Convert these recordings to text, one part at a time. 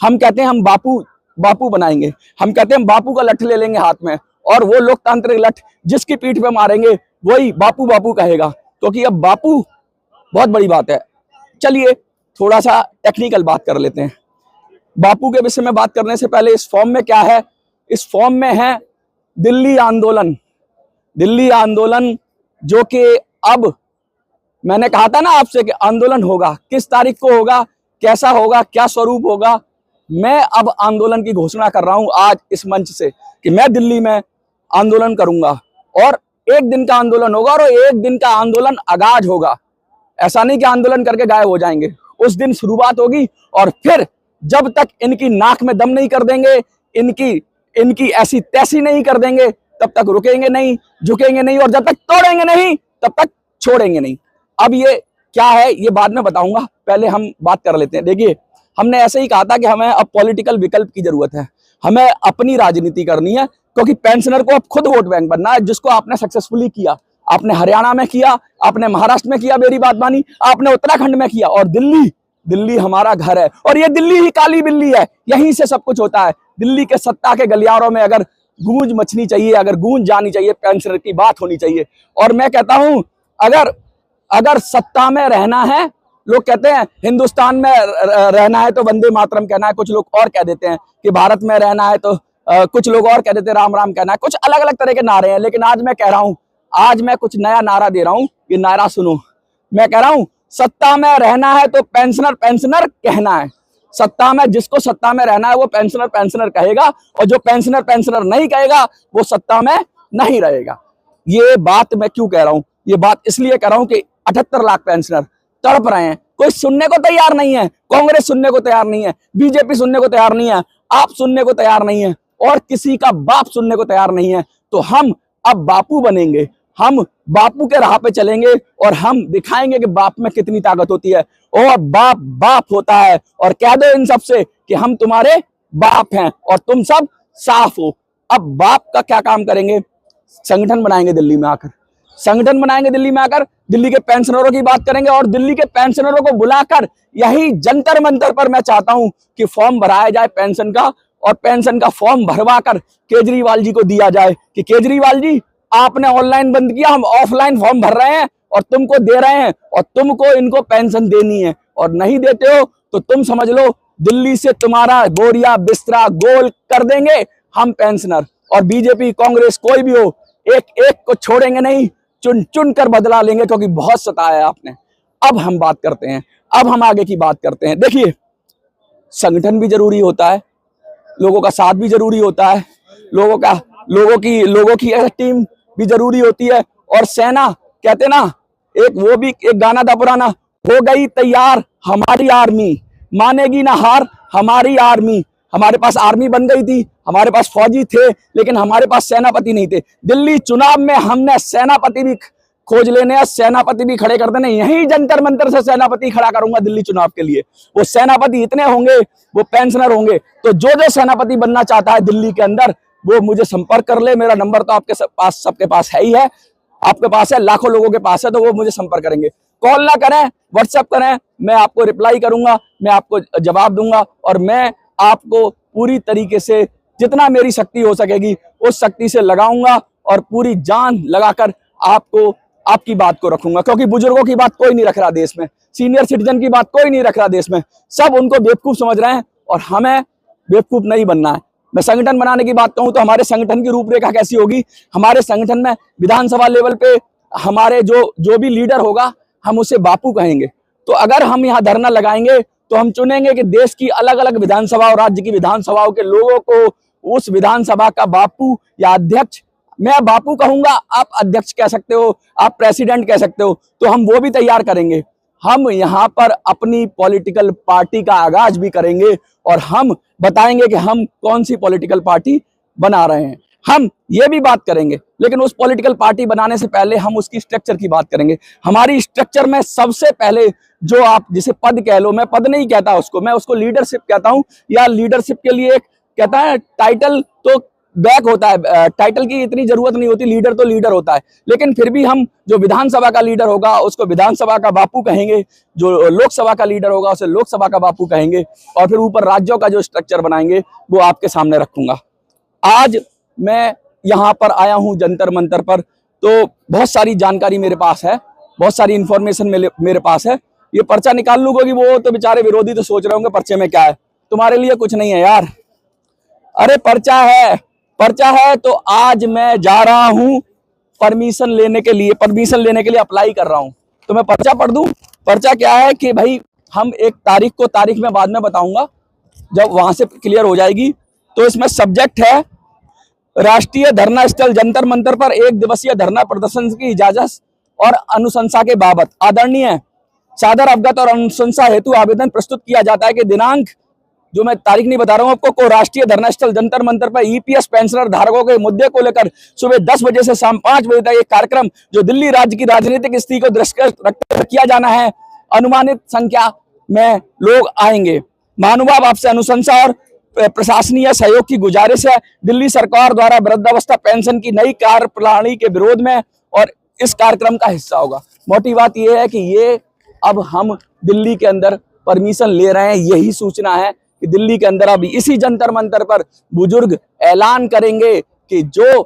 हम कहते हैं हम बापू बापू बनाएंगे, हम कहते हैं हम बापू का लठ ले लेंगे हाथ में, और वो लोकतांत्रिक लठ जिसकी पीठ पे मारेंगे वही बापू बापू कहेगा, क्योंकि अब बापू बहुत बड़ी बात है। चलिए थोड़ा सा टेक्निकल बात कर लेते हैं। बापू के विषय में बात करने से पहले इस फॉर्म में क्या है, इस फॉर्म में है दिल्ली आंदोलन। दिल्ली आंदोलन जो कि अब मैंने कहा था ना आपसे कि आंदोलन होगा, किस तारीख को होगा, कैसा होगा, क्या स्वरूप होगा, मैं अब आंदोलन की घोषणा कर रहा हूं आज इस मंच से कि मैं दिल्ली में आंदोलन करूंगा, और एक दिन का आंदोलन होगा, और एक दिन का आंदोलन आगाज होगा। ऐसा नहीं कि आंदोलन करके गायब हो जाएंगे, उस दिन शुरुआत होगी, और फिर जब तक इनकी नाक में दम नहीं कर देंगे, इनकी ऐसी तैसी नहीं कर देंगे, तब तक रुकेंगे नहीं, झुकेंगे नहीं, और जब तक तोड़ेंगे नहीं तब तक छोड़ेंगे नहीं। अब ये क्या है ये बाद में बताऊंगा, पहले हम बात कर लेते हैं। देखिए हमने ऐसे ही कहा था कि हमें अब पॉलिटिकल विकल्प की जरूरत है, हमें अपनी राजनीति करनी है, क्योंकि पेंशनर को अब खुद वोट बैंक बनना है, जिसको आपने सक्सेसफुली किया। आपने हरियाणा में किया, आपने महाराष्ट्र में किया, मेरी बात मानी, आपने उत्तराखंड में किया, और दिल्ली हमारा घर है, और ये दिल्ली ही काली बिल्ली है, यहीं से सब कुछ होता है। दिल्ली के सत्ता के गलियारों में अगर गूंज मचनी चाहिए, अगर गूंज जानी चाहिए, पेंशनर की बात होनी चाहिए। और मैं कहता हूं अगर सत्ता में रहना है, लोग कहते हैं हिंदुस्तान में रहना है तो वंदे मातरम कहना है, कुछ लोग और कह देते हैं कि भारत में रहना है तो कुछ लोग और कह देते हैं राम राम कहना है, कुछ अलग अलग तरह के नारे हैं। लेकिन आज मैं कह रहा हूं, आज मैं कुछ नया नारा दे रहा हूं, ये नारा सुनो। मैं कह रहा हूं सत्ता में रहना है तो पेंशनर पेंशनर कहना है। सत्ता में, जिसको सत्ता में रहना है वो पेंशनर पेंशनर कहेगा, और जो पेंशनर पेंशनर नहीं कहेगा वो सत्ता में नहीं रहेगा। ये बात मैं क्यों कह रहा हूं, ये बात इसलिए कह रहा हूं कि 78 लाख पेंशनर तड़प रहे हैं, कोई सुनने को तैयार नहीं है। कांग्रेस सुनने को तैयार नहीं है, बीजेपी सुनने को तैयार नहीं है, आप सुनने को तैयार नहीं है, और किसी का बाप सुनने को तैयार नहीं है। तो हम अब बापू बनेंगे, हम बापू के राह पे चलेंगे, और हम दिखाएंगे कि बाप में कितनी ताकत होती है, और बाप बाप होता है। और कह दो इन सबसे कि हम तुम्हारे बाप हैं और तुम सब साफ हो। अब बाप का क्या काम करेंगे, संगठन बनाएंगे दिल्ली में आकर, संगठन बनाएंगे दिल्ली में आकर, दिल्ली के पेंशनरों की बात करेंगे, और दिल्ली के पेंशनरों को बुलाकर यही जंतर मंतर पर मैं चाहता हूं कि फॉर्म भराया जाए पेंशन का, और पेंशन का फॉर्म भरवा कर केजरीवाल जी को दिया जाए कि केजरीवाल जी आपने ऑनलाइन बंद किया, हम ऑफलाइन फॉर्म भर रहे हैं और तुमको दे रहे हैं, और तुमको इनको पेंशन देनी है, और नहीं देते हो तो तुम समझ लो दिल्ली से तुम्हारा बोरिया बिस्तरा गोल कर देंगे हम पेंशनर। और बीजेपी कांग्रेस कोई भी हो, एक एक को छोड़ेंगे नहीं, चुन चुन कर बदला लेंगे, क्योंकि बहुत सताया आपने। अब हम बात करते हैं, अब हम आगे की बात करते हैं। देखिए संगठन भी जरूरी होता है, लोगों का साथ भी जरूरी होता है, लोगों की टीम भी जरूरी होती है, और सेना कहते ना, एक गाना था पुराना, हो गई तैयार हमारी आर्मी, मानेगी ना हार हमारी आर्मी। हमारे पास आर्मी बन गई थी, हमारे पास फौजी थे, लेकिन हमारे पास सेनापति नहीं थे। दिल्ली चुनाव में हमने सेनापति भी खोज लेने हैं, सेनापति भी खड़े कर देने, यही जंतर मंतर से सेनापति खड़ा करूंगा दिल्ली चुनाव के लिए। वो सेनापति इतने होंगे, वो पेंशनर होंगे। तो जो सेनापति बनना चाहता है दिल्ली के अंदर, वो मुझे संपर्क कर ले। मेरा नंबर तो आपके पास, सबके पास है ही है, आपके पास है, लाखों लोगों के पास है, तो वो मुझे संपर्क करेंगे। कॉल ना करें, व्हाट्सएप करें, मैं आपको रिप्लाई करूंगा, मैं आपको जवाब दूंगा, और मैं आपको पूरी तरीके से जितना मेरी शक्ति हो सकेगी उस शक्ति से लगाऊंगा, और पूरी जान लगाकर आपको, आपकी बात को रखूंगा। क्योंकि बुजुर्गों की बात कोई नहीं रख रहा देश में, सीनियर सिटीजन की बात कोई नहीं रख रहा देश में, सब उनको बेवकूफ समझ रहे हैं, और हमें बेवकूफ नहीं बनना है। मैं संगठन बनाने की बात कहूं तो हमारे संगठन की रूपरेखा कैसी होगी, हमारे संगठन में विधानसभा लेवल पे हमारे जो भी लीडर होगा हम उसे बापू कहेंगे। तो अगर हम यहाँ धरना लगाएंगे तो हम चुनेंगे कि देश की अलग अलग विधानसभा और राज्य की विधानसभाओं के लोगों को उस विधानसभा का बापू या अध्यक्ष, मैं बापू कहूंगा, आप अध्यक्ष कह सकते हो, आप प्रेसिडेंट कह सकते हो, तो हम वो भी तैयार करेंगे। हम यहाँ पर अपनी पॉलिटिकल पार्टी का आगाज भी करेंगे, और हम बताएंगे कि हम कौन सी पॉलिटिकल पार्टी बना रहे हैं। हम ये भी बात करेंगे, लेकिन उस पॉलिटिकल पार्टी बनाने से पहले हम उसकी स्ट्रक्चर की बात करेंगे। हमारी स्ट्रक्चर में सबसे पहले, जो आप जिसे पद कह लो, मैं पद नहीं कहता उसको, मैं उसको लीडरशिप कहता हूं, या लीडरशिप के लिए एक कहता है टाइटल, तो बैक होता है, टाइटल की इतनी जरूरत नहीं होती, लीडर तो लीडर होता है। लेकिन फिर भी हम जो विधानसभा का लीडर होगा उसको विधानसभा का बापू कहेंगे, जो लोकसभा का लीडर होगा उसे लोकसभा का बापू कहेंगे, और फिर ऊपर राज्यों का जो स्ट्रक्चर बनाएंगे वो आपके सामने रखूंगा। आज मैं यहाँ पर आया हूँ जंतर मंतर पर, तो बहुत सारी जानकारी मेरे पास है, बहुत सारी इंफॉर्मेशन मेरे पास है। ये पर्चा निकाल लूँ क्योंकि वो तो बेचारे विरोधी तो सोच रहे होंगे पर्चे में क्या है, तुम्हारे लिए कुछ नहीं है यार। अरे पर्चा है, पर्चा है। तो आज मैं जा रहा हूं परमिशन लेने के लिए अप्लाई कर रहा हूं। तो मैं पर्चा पढ़ दूं। पर्चा क्या है कि भाई हम एक तारीख में बाद में बताऊंगा जब वहां से क्लियर हो जाएगी। तो इसमें सब्जेक्ट है राष्ट्रीय धरना स्थल जंतर मंतर पर 1 दिवसीय धरना प्रदर्शन की इजाजत और अनुशंसा के बाबत आदरणीय सादर अवगत और अनुशंसा हेतु आवेदन प्रस्तुत किया जाता है कि दिनांक, जो मैं तारीख नहीं बता रहा हूं आपको, को राष्ट्रीय धरना स्थल जंतर मंतर पर ईपीएस पेंशनर धारकों के मुद्दे को लेकर सुबह 10 बजे से शाम 5 बजे तक एक कार्यक्रम जो दिल्ली राज्य की राजनीतिक स्थिति को दृष्टिगत रखकर किया जाना है। अनुमानित संख्या में लोग आएंगे। महानुभाव, आपसे अनुशंसा और प्रशासनीय सहयोग की गुजारिश है। दिल्ली सरकार द्वारा वृद्धावस्था पेंशन की नई कार्य प्रणाली के विरोध में और इस कार्यक्रम का हिस्सा होगा। मोटी बात यह है कि ये अब हम दिल्ली के अंदर परमिशन ले रहे हैं। यही सूचना है कि दिल्ली के अंदर अभी इसी जंतर मंतर पर बुजुर्ग ऐलान करेंगे कि जो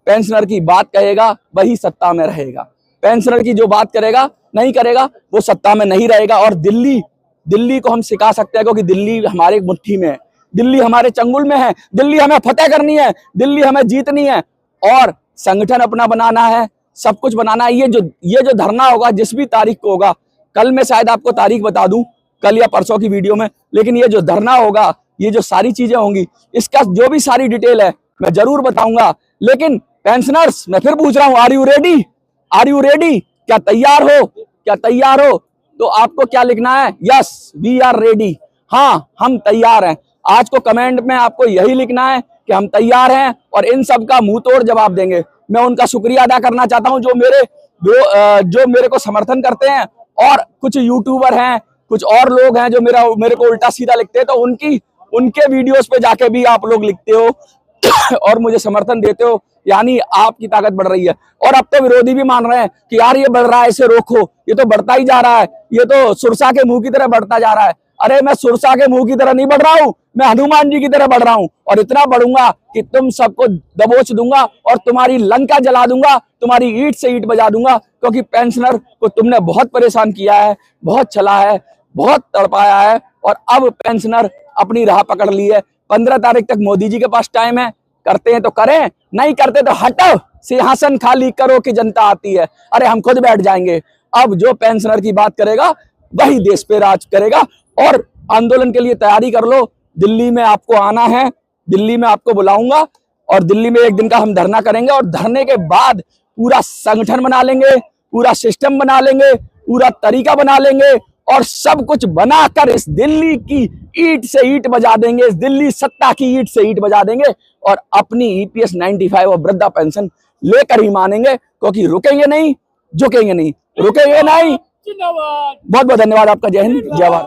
पेंशनर की बात कहेगा वही सत्ता में रहेगा, पेंशनर की जो बात करेगा नहीं करेगा वो सत्ता में नहीं रहेगा। और दिल्ली को हम सिखा सकते हैं क्योंकि दिल्ली हमारे मुट्ठी में है, दिल्ली हमारे चंगुल में है, दिल्ली हमें फतेह करनी है, दिल्ली हमें जीतनी है और संगठन अपना बनाना है, सब कुछ बनाना है। ये जो धरना होगा जिस भी तारीख को होगा, कल मैं शायद आपको तारीख बता दूं, कल या परसों की वीडियो में, लेकिन ये जो धरना होगा, ये जो सारी चीजें होंगी, इसका जो भी सारी डिटेल है मैं जरूर बताऊंगा। लेकिन पेंशनर्स, मैं फिर पूछ रहा हूं, are you ready? Are you ready? क्या तैयार हो? क्या तैयार हो? तो आपको क्या लिखना है? Yes we are ready. हाँ, हम तैयार हैं। आज को कमेंट में आपको यही लिखना है कि हम तैयार हैं और इन सब का मुंह तोड़ जवाब देंगे। मैं उनका शुक्रिया अदा करना चाहता हूं जो मेरे को समर्थन करते हैं, और कुछ यूट्यूबर हैं, कुछ और लोग हैं जो मेरे को उल्टा सीधा लिखते हैं, तो उनके वीडियोस पे जाके भी आप लोग लिखते हो और मुझे समर्थन देते हो, यानी आपकी ताकत बढ़ रही है। और अब तो विरोधी भी मान रहे हैं कि यार ये बढ़ रहा है, इसे रोको, ये तो बढ़ता ही जा रहा है, ये तो सुरसा के मुंह की तरह बढ़ता जा रहा है। अरे मैं सुरसा के मुंह की तरह नहीं बढ़ रहा हूं, मैं हनुमान जी की तरह बढ़ रहा हूं, और इतना बढ़ूंगा कि तुम सबको दबोच दूंगा और तुम्हारी लंका जला दूंगा, तुम्हारी ईंट से ईंट बजा दूंगा। क्योंकि पेंशनर को तुमने बहुत परेशान किया है, बहुत छला है, बहुत तड़पाया है, और अब पेंशनर अपनी राह पकड़ ली है। 15 तारीख तक मोदी जी के पास टाइम है, करते हैं तो करें, नहीं करते तो हटो, सिंहासन खाली करो कि जनता आती है। अरे हम खुद बैठ जाएंगे। अब जो पेंशनर की बात करेगा वही देश पे राज करेगा। और आंदोलन के लिए तैयारी कर लो, दिल्ली में आपको आना है, दिल्ली में आपको बुलाऊंगा और दिल्ली में एक दिन का हम धरना करेंगे, और धरने के बाद पूरा संगठन बना लेंगे, पूरा सिस्टम बना लेंगे, पूरा तरीका बना लेंगे, और सब कुछ बनाकर इस दिल्ली की ईंट से ईंट बजा देंगे, इस दिल्ली सत्ता की ईंट से ईंट बजा देंगे, और अपनी ईपीएस 95 और वृद्धा पेंशन लेकर ही मानेंगे। क्योंकि रुकेंगे नहीं, झुकेंगे नहीं, रुकेंगे नहीं। बहुत बहुत धन्यवाद आपका। जय हिंद, जय भारत।